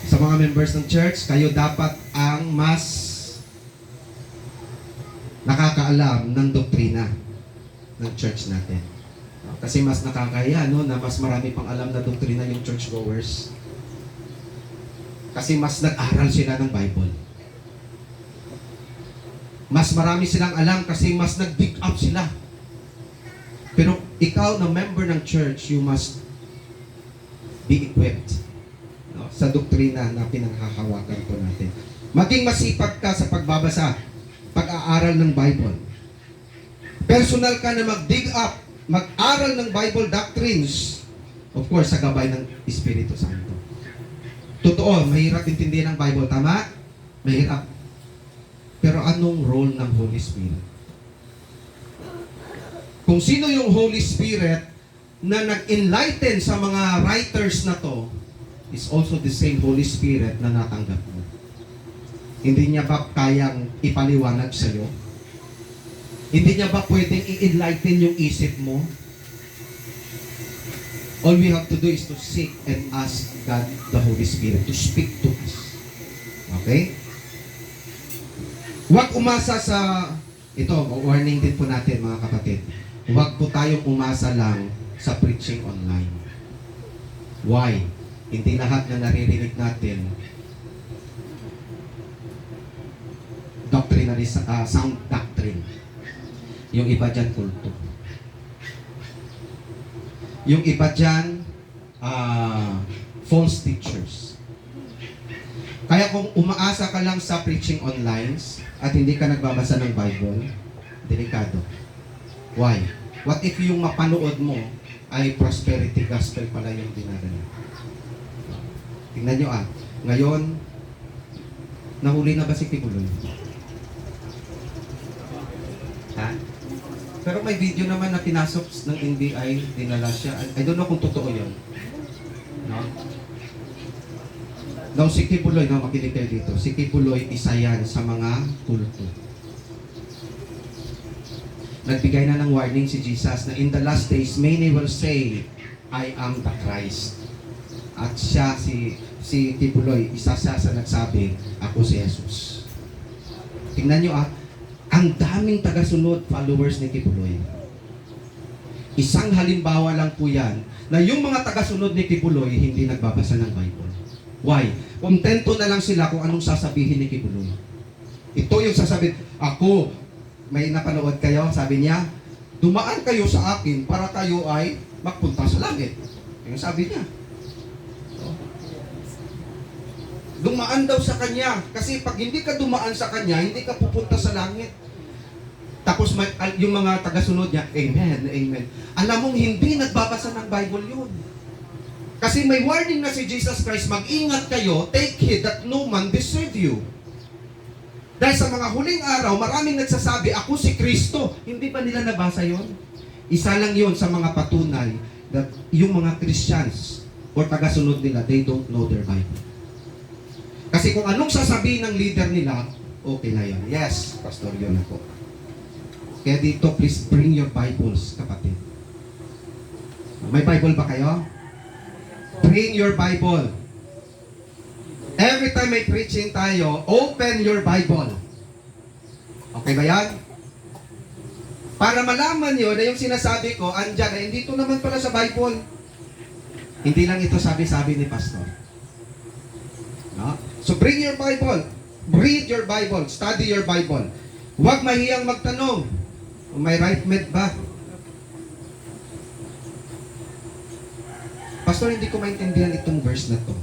Sa mga members ng church, kayo dapat ang mas nakakaalam ng doktrina ng church natin. No? Kasi mas nakakaya, no, na mas marami pang alam na doktrina yung churchgoers. Kasi mas nag-aral sila ng Bible. Mas marami silang alam kasi mas nag-dig up sila. Pero ikaw na member ng church, you must be equipped, no, sa doktrina na pinanghahawakan po natin. Maging masipag ka sa pagbabasa, pag-aaral ng Bible. Personal ka na mag-dig up, mag-aral ng Bible doctrines, of course, sa gabay ng Espiritu Santo. Totoo, mahirap intindihan ng Bible, tama? Mahirap. Pero anong role ng Holy Spirit? Kung sino yung Holy Spirit na nag-enlighten sa mga writers na to, is also the same Holy Spirit na natanggap mo. Hindi niya ba kayang ipaliwanag sa iyo? Hindi niya ba pwedeng i-enlighten yung isip mo? All we have to do is to seek and ask God, the Holy Spirit, to speak to us. Okay? Huwag umasa sa, ito, warning din po natin mga kapatid. Huwag po tayong umasa lang sa preaching online. Why? Hindi lahat na naririnig natin doctrinary, sound doctrine. Yung iba dyan, kulto. Yung iba dyan, false teachers. Kaya kung umaasa ka lang sa preaching online at hindi ka nagbabasa ng Bible, delikado. Why? What if yung mapanood mo ay prosperity gospel pala yung dinadala? Tingnan nyo ngayon, nahuli na ba si Kibuloy? Ha? Pero may video naman na pinasok ng NBI, dinala siya. I don't know kung totoo yun. No? Now, si Kibuloy, makinig kayo dito. Si Kibuloy, isa yan sa mga kulto. Nagbigay na ng warning si Jesus na in the last days, many will say, I am the Christ. At siya, si Kibuloy, isa siya sa nagsabi, ako si Jesus. Tingnan nyo ang daming tagasunod followers ni Kibuloy. Isang halimbawa lang po yan na yung mga tagasunod ni Kibuloy hindi nagbabasa ng Bible. Why? Kontento na lang sila kung anong sasabihin ni Kibuloy. Ito yung sasabihin, ako, may napanood kayo, sabi niya, dumaan kayo sa akin para kayo ay magpunta sa langit. Yung sabi niya. Dumaan daw sa kanya. Kasi pag hindi ka dumaan sa kanya, hindi ka pupunta sa langit. Tapos yung mga tagasunod niya, amen, amen. Alam mong hindi nagbabasa ng Bible yun. Kasi may warning na si Jesus Christ, mag-ingat kayo, take heed that no man deceive you. Dahil sa mga huling araw, maraming nagsasabi, ako si Kristo. Hindi pa nila nabasa yon? Isa lang yon sa mga patunay that yung mga Christians o tagasunod nila, they don't know their Bible. Kasi kung anong sasabihin ng leader nila, okay na yun. Yes, Pastor, yun ako. Kaya dito, please bring your Bibles, kapatid. May Bible ba kayo? Bring your Bible. Every time may preaching tayo, open your Bible. Okay ba yan? Para malaman nyo na yung sinasabi ko, andyan, hindi ito naman pala sa Bible. Hindi lang ito sabi-sabi ni Pastor. No? So bring your Bible. Read your Bible. Study your Bible. Huwag mahiyang magtanong. May right med ba? Pastor, hindi ko maintindihan itong verse na to.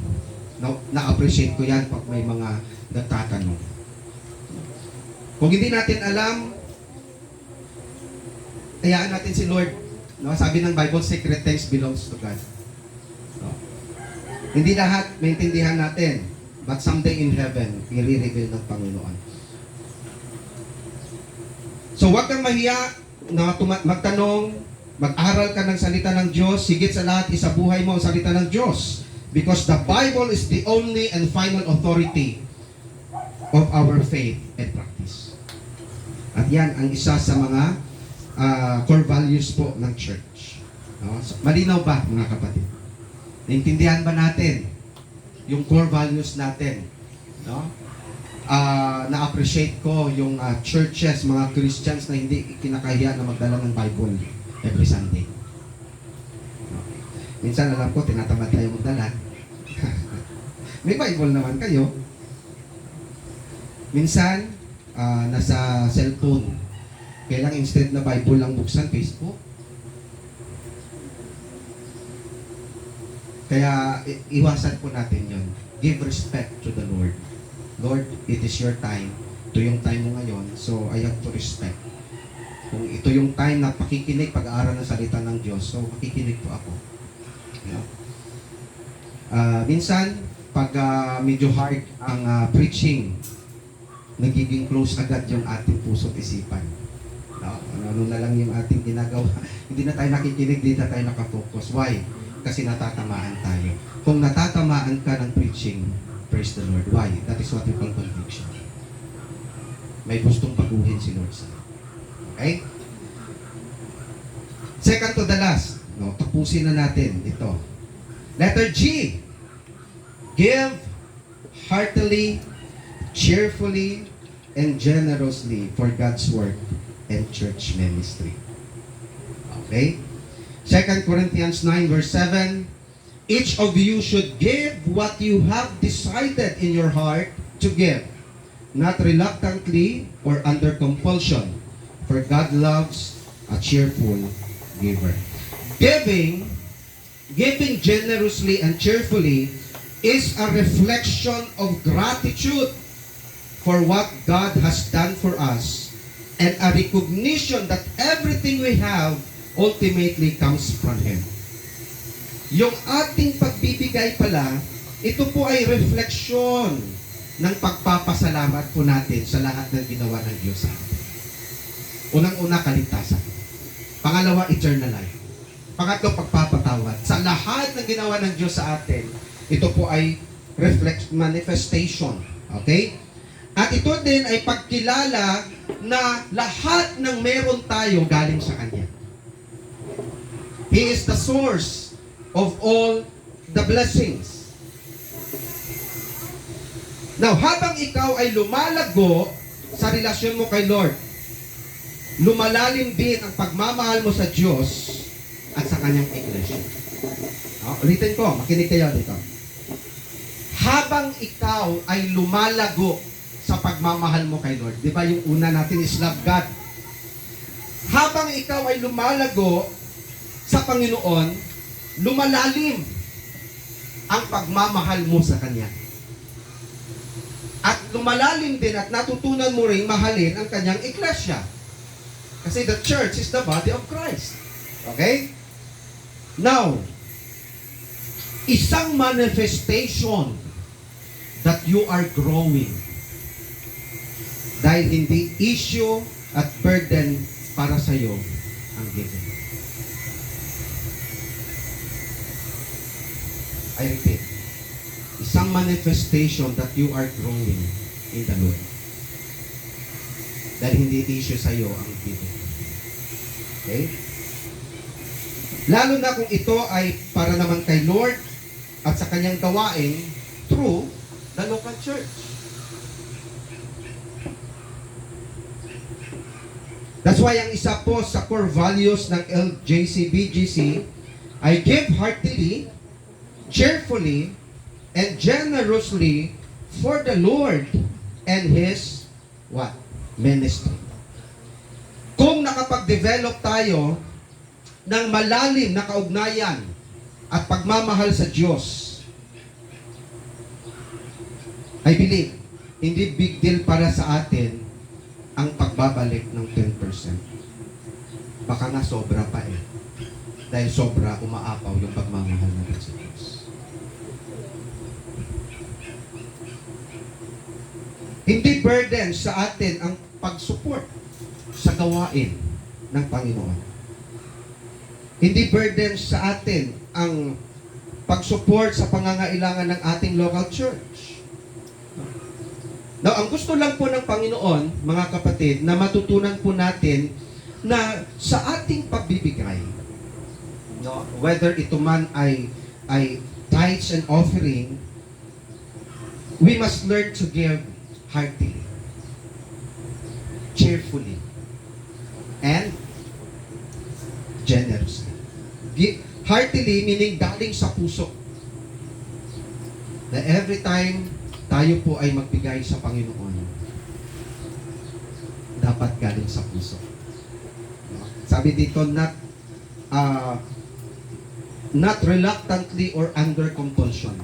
Na-appreciate ko yan pag may mga nagtatanong. Kung hindi natin alam, hayaan natin si Lord. No? Sabi ng Bible, secret things belongs to God. No? Hindi lahat maintindihan natin. But someday in heaven, i-reveal ng Panginoon. So huwag kang mahiya na magtanong, mag-aral ka ng salita ng Diyos, higit sa lahat, isabuhay mo ang salita ng Diyos. Because the Bible is the only and final authority of our faith and practice. At yan ang isa sa mga core values po ng church. No? So, malinaw ba, mga kapatid? Naintindihan ba natin yung core values natin? No? Na-appreciate ko yung churches, mga Christians na hindi kinakahiya na magdala ng Bible every Sunday. No? Minsan alam ko, tinatamad tayo magdala. May Bible naman kayo. Minsan, nasa cellphone. Kailang instead na Bible lang buksan, Facebook. Kaya iwasan po natin yon. Give respect to the Lord. Lord, it is your time. Ito yung time mo ngayon, so I have to respect. Kung ito yung time na pakikinig, pag-aaral ng salita ng Diyos, so makikinig po ako. Yeah. Minsan, pag medyo hard ang preaching, nagiging close agad yung ating puso at isipan. No? Ano na lang yung ating ginagawa. Hindi na tayo nakikinig, hindi na tayo nakafocus. Why? Kasi natatamaan tayo. Kung natatamaan ka ng preaching, praise the Lord. Why? That is what we call conviction. May gustong baguhin si Lord sa. Okay? Second to the last. No, tapusin na natin ito. Letter G. Give heartily, cheerfully, and generously for God's work and church ministry. Okay? 2 Corinthians 9 verse 7, each of you should give what you have decided in your heart to give, not reluctantly or under compulsion, for God loves a cheerful giver. Giving generously and cheerfully is a reflection of gratitude for what God has done for us and a recognition that everything we have ultimately comes from Him. Yung ating pagbibigay pala, ito po ay refleksyon ng pagpapasalamat po natin sa lahat ng ginawa ng Diyos sa atin. Unang-una, kaligtasan. Pangalawa, eternal life. Pangatlo, pagpapatawad. Sa lahat ng ginawa ng Diyos sa atin, ito po ay manifestation. Okay? At ito din ay pagkilala na lahat ng meron tayo galing sa Kanya. He is the source of all the blessings. Now, habang ikaw ay lumalago sa relasyon mo kay Lord, lumalalim din ang pagmamahal mo sa Diyos at sa Kanyang iglesia. Ulitin ko, makinig kayo dito. Habang ikaw ay lumalago sa pagmamahal mo kay Lord, di ba yung una natin is love God? Habang ikaw ay lumalago sa Panginoon, lumalalim ang pagmamahal mo sa Kanya. At lumalalim din at natutunan mo rin mahalin ang Kanyang iglesia. Kasi the church is the body of Christ. Okay? Now, isang manifestation that you are growing dahil hindi issue at burden para sa iyo ang giving. I repeat, isang manifestation that you are growing in the Lord. Dahil hindi issue sa iyo ang giving. Okay? Lalo na kung ito ay para naman kay Lord at sa Kanyang gawain through the local church. That's why ang isa po sa core values ng LJC-BGC ay give heartily, cheerfully, and generously for the Lord and His what? Ministry. Kung nakapag-develop tayo ng malalim na kaugnayan at pagmamahal sa Diyos, I believe, hindi big deal para sa atin ang pagbabalik ng 10%. Baka nga sobra pa eh. Dahil sobra, umaapaw yung pagmamahal natin sa Diyos. Hindi burden sa atin ang pag-support sa gawain ng Panginoon. Hindi burden sa atin ang pag-support sa pangangailangan ng ating local church. Now, ang gusto lang po ng Panginoon, mga kapatid, na matutunan po natin na sa ating pagbibigay, no, whether ito man ay tithes and offering, we must learn to give heartily, cheerfully, and generously. Heartily meaning galing sa puso. Na every time tayo po ay magbigay sa Panginoon, dapat galing sa puso. Sabi dito, not reluctantly or under compulsion.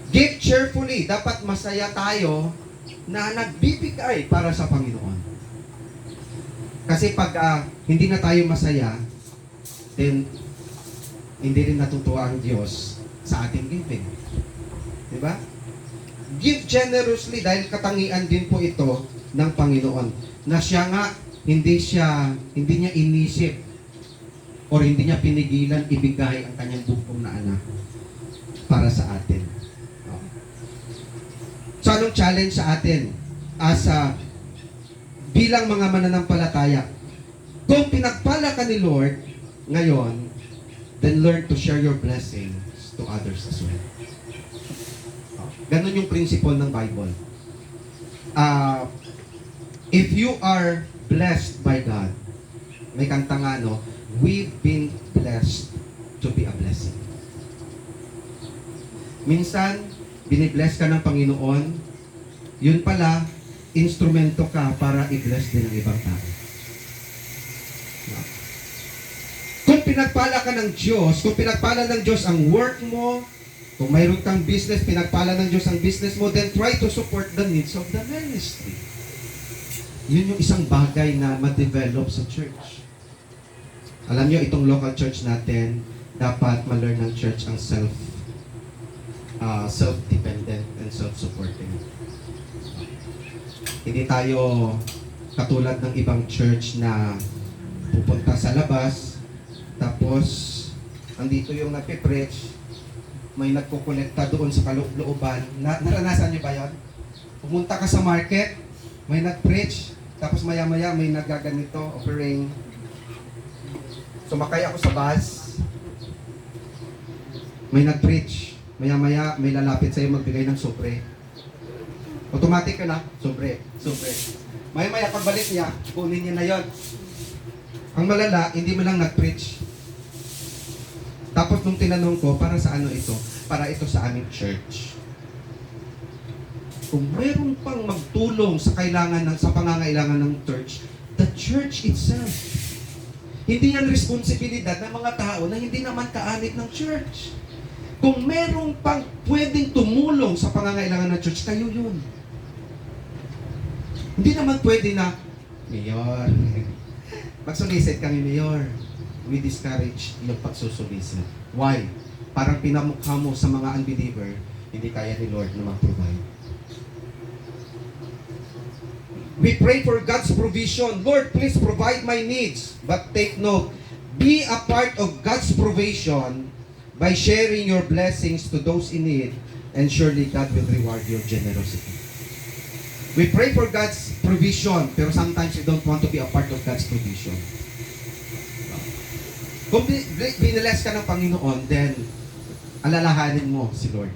Give cheerfully. Dapat masaya tayo na nagbibigay para sa Panginoon. Kasi pag hindi na tayo masaya, then hindi rin natutuwa ang Diyos sa ating giving. Diba? Give generously dahil katangian din po ito ng Panginoon. Na siya nga, hindi niya inisip or hindi niya pinigilan ibigay ang kanyang bukong na anak para sa atin. So, anong challenge sa atin as bilang mga mananampalataya? Kung pinagpala ka ni Lord ngayon, then learn to share your blessings to others as well. Ganon yung principle ng Bible. uh, if you are blessed by God, may kanta nga, no? We've been blessed to be a blessing. Minsan, binibless ka ng Panginoon, yun pala, instrumento ka para i-bless din ang ibang tao. Kung pinagpala ka ng Diyos, kung pinagpala ng Diyos ang work mo, kung mayroon kang business, pinagpala ng Diyos ang business mo, then try to support the needs of the ministry. Yun yung isang bagay na ma-develop sa church. Alam nyo, itong local church natin, dapat ma-learn ng church ang self-dependent and self-supporting. Hindi tayo katulad ng ibang church na pupunta sa labas, tapos andito yung nagpe-preach, may nagkukolekta doon sa kalooban. Naranasan niyo ba yan? Pumunta ka sa market, may nag-preach, tapos maya-maya may nagaganito, offering. Sumakay ako sa bus, may nag-preach, maya-maya may lalapit sa'yo magbigay ng sobre. Automatic ka na, sobre. Maya-maya pagbalik niya, kunin niya na yon. Ang malala, hindi mo lang nag-preach. Tapos nung tinanong ko, para sa ano ito? Para ito sa aming church. Kung meron pang magtulong sa pangangailangan ng church, the church itself. Hindi yan responsibilidad ng mga tao na hindi naman kaanib ng church. Kung meron pang pwedeng tumulong sa pangangailangan ng church, kayo yun. Hindi naman pwede na, Mayor, magsolicit kami, Mayor. We discourage yung pagsusolicit. Why? Parang pinamukha mo sa mga unbeliever, hindi kaya ni Lord na mag-provide. We pray for God's provision. Lord, please provide my needs. But take note, be a part of God's provision by sharing your blessings to those in need, and surely God will reward your generosity. We pray for God's provision, pero sometimes we don't want to be a part of God's provision. Kung binibless ka ng Panginoon, then alalahanin mo si Lord.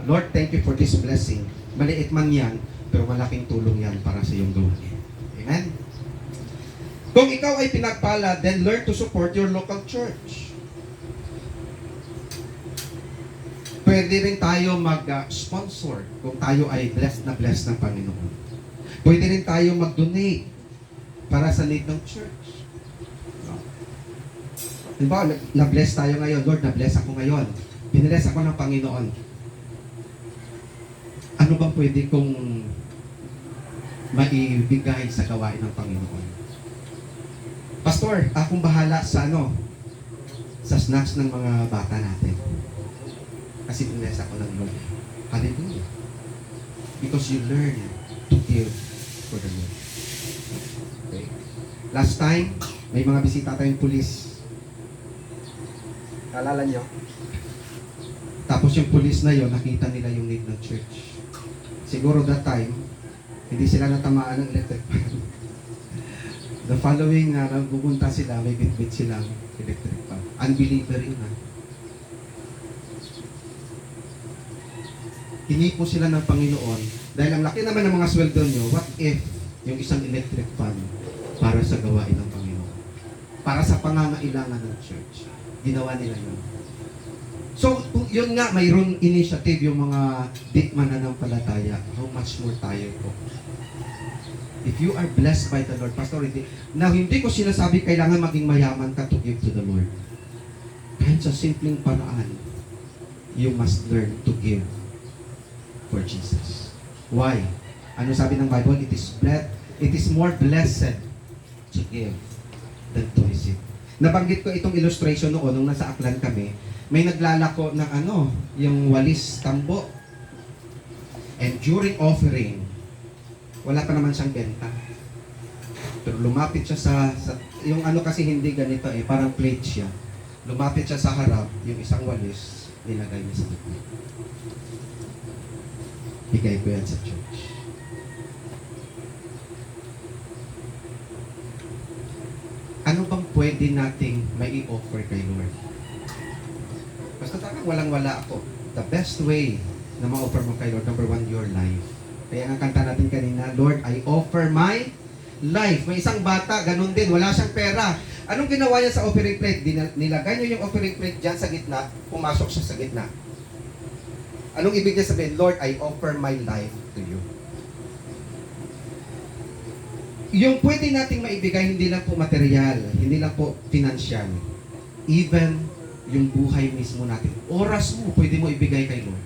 Lord, thank you for this blessing. Maliit man yan, pero malaking tulong yan para sa iyong gawin. Amen? Kung ikaw ay pinagpala, then learn to support your local church. Pwede rin tayo mag-sponsor kung tayo ay blessed ng Panginoon. Pwede rin tayo mag-donate para sa need ng church. Diba, na-bless tayo ngayon. Lord, na-bless ako ngayon. Biniless ako ng Panginoon. Ano bang pwede kong maibigay sa gawain ng Panginoon? Pastor, akong bahala sa sa snacks ng mga bata natin. Kasi biniless ako ng Lord. Hallelujah. Because you learn to give for the Lord. Okay. Last time, may mga bisita tayong pulis. Alala nyo? Tapos yung pulis na yon, nakita nila yung need ng church. Siguro that time, hindi sila natamaan ng electric fan. The following, nagpupunta sila, may bit-bit silang electric fan. Unbeliever yun, ha? Hinipo sila ng Panginoon. Dahil ang laki naman ng mga sweldo nyo, what if yung isang electric fan para sa gawain ng Panginoon? Para sa pangangailangan ng church. Ginawa nila yun. So, yun nga, mayroon initiative yung mga di mananampalataya. How much more tayo po? If you are blessed by the Lord, Pastor, hindi ko sinasabi kailangan maging mayaman ka to give to the Lord. Kahit sa simpleng paraan, you must learn to give for Jesus. Why? Ano sabi ng Bible? It is more blessed to give than to receive. Nabanggit ko itong illustration noon nung nasa Aklan kami. May naglalako ng yung walis tambo. And during offering, wala pa naman siyang benta. Pero lumapit siya sa yung kasi hindi ganito parang plate siya. Lumapit siya sa harap, yung isang walis, nilagay niya sa gitna. Bigay ko yan sa church. Ano bang pwede nating may i-offer kay Lord? Basta talagang walang-wala ako. The best way na ma-offer mo kay Lord, number one, your life. Kaya ang kanta natin kanina, Lord, I offer my life. May isang bata, ganun din, wala siyang pera. Anong ginawa niya sa offering plate? Nilagay niya yung offering plate dyan sa gitna, pumasok siya sa gitna. Anong ibig niya sabihin? Lord, I offer my life to you. Yung pwede nating maibigay, hindi lang po material, hindi lang po financial. Even yung buhay mismo natin. Oras mo, pwede mo ibigay kay Lord.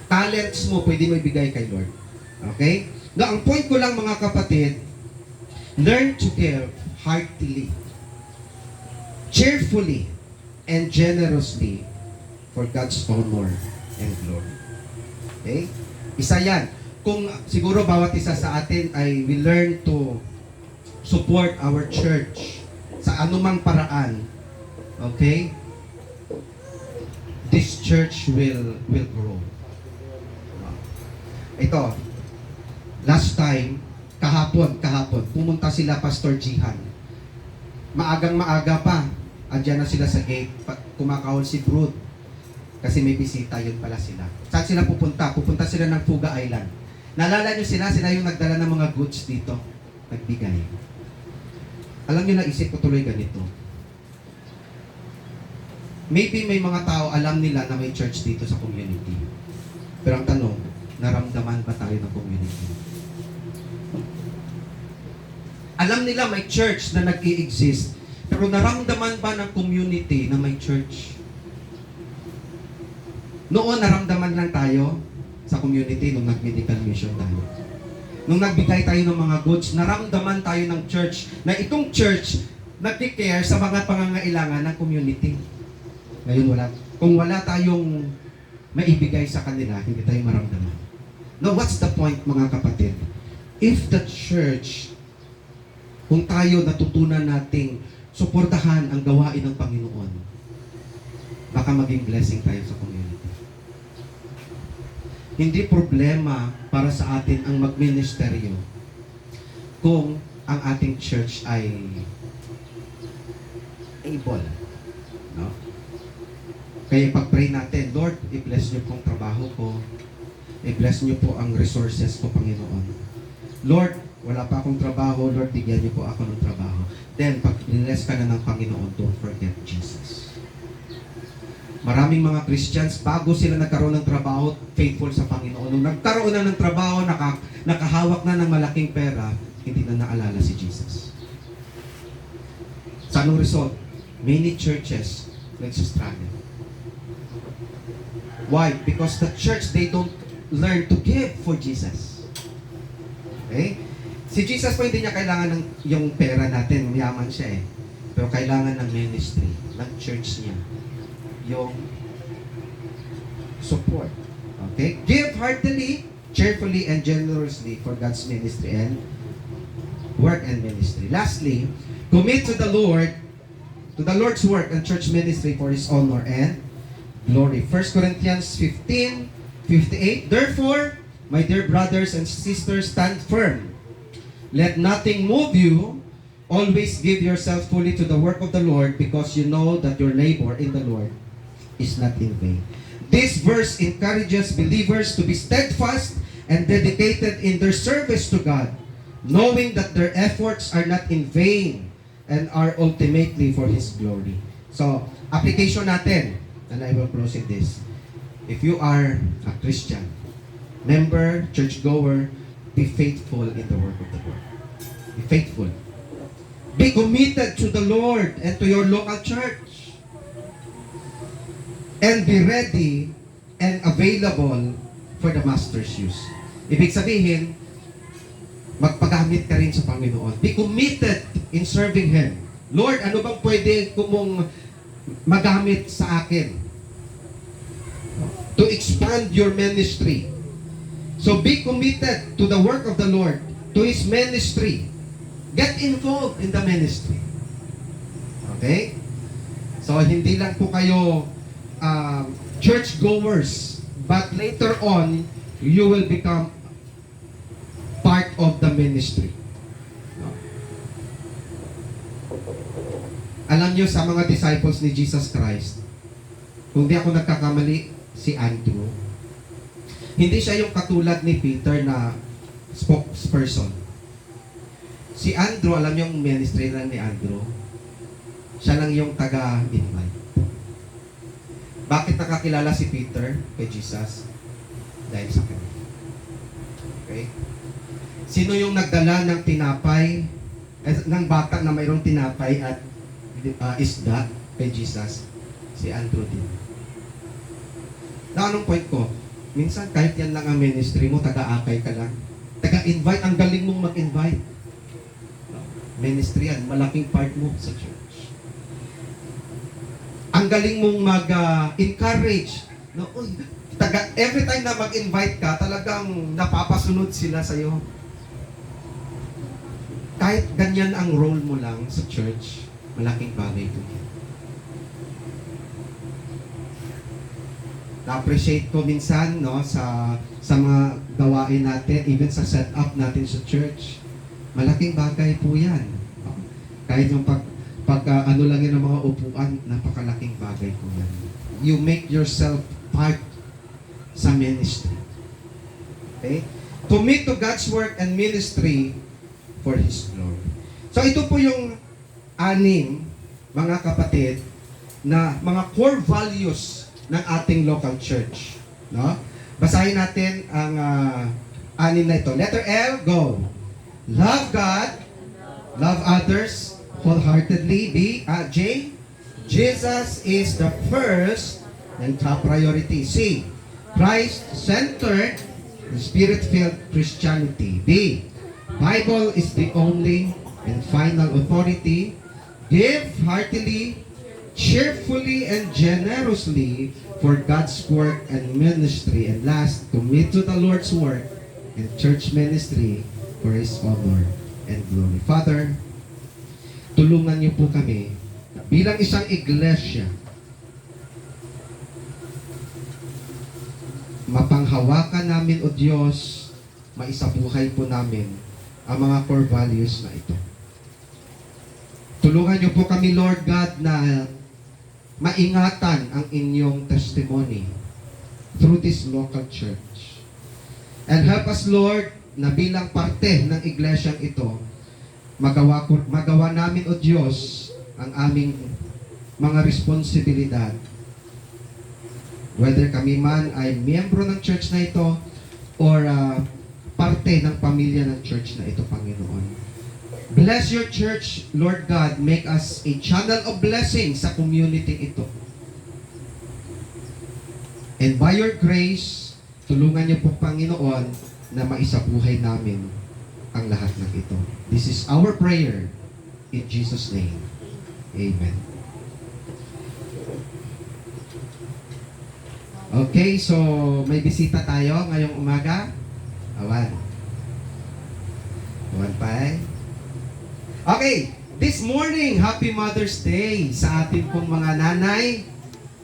Talents mo, pwede mo ibigay kay Lord. Okay? Now, ang point ko lang mga kapatid, learn to give heartily, cheerfully, and generously for God's honor and glory. Okay? Isa yan. Kung siguro bawat isa sa atin ay we learn to support our church sa anumang paraan, okay? This church will grow. Ito, last time, kahapon, pumunta sila Pastor Jihan. Maagang-maaga pa, andyan na sila sa gate, kumakahon si Brood. Kasi may bisita, yun pala sila. Saan sila pupunta? Pupunta sila ng Fuga Island. Naalala nyo sila yung nagdala ng mga goods dito, nagbigay. Alam nyo, naisip ko tuloy ganito. Maybe may mga tao alam nila na may church dito sa community. Pero ang tanong, naramdaman ba tayo ng community? Alam nila may church na nag-i-exist, pero naramdaman ba ng community na may church? Noon, naramdaman lang tayo sa community nung nag-medical mission tayo. Nung nagbigay tayo ng mga goods, naramdaman tayo ng church na itong church nag-care sa mga pangangailangan ng community. Ngayon wala. Kung wala tayong maibigay sa kanila, hindi tayo maramdaman. Now, what's the point mga kapatid? If the church, kung tayo natutunan nating suportahan ang gawain ng Panginoon, baka maging blessing tayo sa community. Hindi problema para sa atin ang magministeryo kung ang ating church ay able. No? Kaya pag-pray natin, Lord, i-bless niyo pong trabaho ko. I-bless niyo po ang resources ko, Panginoon. Lord, wala pa akong trabaho. Lord, bigyan niyo po ako ng trabaho. Then, pag bless ka na ng Panginoon, don't forget Jesus. Maraming mga Christians, bago sila nagkaroon ng trabaho, faithful sa Panginoon. Nung nagkaroon na ng trabaho, nakahawak na ng malaking pera, hindi na naalala si Jesus. Sa anong result? Many churches nagsistruggle. Why? Because the church, they don't learn to give for Jesus. Okay? Si Jesus po hindi niya kailangan ng yung pera natin, mayaman siya eh. Pero kailangan ng ministry, ng church niya. Yung support. Okay? Give heartily, cheerfully, and generously for God's ministry and work and ministry. Lastly, commit to the Lord's work and church ministry for His honor and glory. 1 Corinthians 15:58. Therefore, my dear brothers and sisters, stand firm. Let nothing move you. Always give yourselves fully to the work of the Lord, because you know that your labor in the Lord is not in vain. This verse encourages believers to be steadfast and dedicated in their service to God, knowing that their efforts are not in vain and are ultimately for His glory. So, application natin, and I will close in this. If you are a Christian, member, churchgoer, be faithful in the work of the Lord. Be faithful. Be committed to the Lord and to your local church. And be ready and available for the Master's use. Ibig sabihin, magpagamit ka rin sa Panginoon. Be committed in serving Him. Lord, ano bang pwede mong magamit sa akin to expand your ministry? So be committed to the work of the Lord, to His ministry. Get involved in the ministry. Okay? So hindi lang po kayo church goers, but later on you will become part of the ministry. Alam niyo, sa mga disciples ni Jesus Christ, kung di ako nagkakamali, si Andrew, Hindi siya yung katulad ni Peter na spokesperson. Si Andrew, alam niyo yung ministry lang ni Andrew? Siya lang yung taga-invite. Bakit nakakilala si Peter kay Jesus? Dahil sa kanya. Okay? Sino yung nagdala ng tinapay, ng bata na mayroong tinapay at isda kay Jesus? Si Andrew din. Na anong point ko? Minsan kahit yan lang ang ministry mo, taga-akay ka lang. Taga-invite, ang galing mong mag-invite. Ministry yan, malaking part mo sa church. Ang galing mong mag-encourage. No? Every time na mag-invite ka, talagang napapasunod sila sa'yo. Kahit ganyan ang role mo lang sa church, malaking bagay ito. Na-appreciate ko minsan no sa mga gawain natin, even sa setup natin sa church. Malaking bagay po 'yan. Kahit yung ano lang yun ng mga upuan, napakalaking bagay po 'yan. You make yourself part sa ministry. Okay? Commit to God's work and ministry for His glory. So ito po yung 6 mga kapatid na mga core values ng ating local church. No? Basahin natin ang 6 na ito. Letter L, go. Love God, love others wholeheartedly. J, Jesus is the first and top priority. C, Christ-centered and Spirit-filled Christianity. B, Bible is the only and final authority. Give heartily, cheerfully and generously for God's work and ministry. And last, commit to the Lord's work and church ministry for His honor and glory. Father, tulungan niyo po kami bilang isang iglesia, mapanghawakan namin, O Diyos, maisabuhay po namin ang mga core values na ito. Tulungan niyo po kami, Lord God, na maingatan ang inyong testimony through this local church. And help us, Lord, na bilang parte ng iglesyang ito, magawa namin, O Diyos, ang aming mga responsibilidad. Whether kami man ay miyembro ng church na ito or parte ng pamilya ng church na ito, Panginoon. Bless your church, Lord God. Make us a channel of blessing sa community ito. And by your grace, tulungan niyo po, Panginoon, na maisabuhay namin ang lahat ng ito. This is our prayer in Jesus' name. Amen. Okay, so may bisita tayo ngayong umaga. Awan pa eh. Okay, this morning, Happy Mother's Day sa ating pong mga nanay,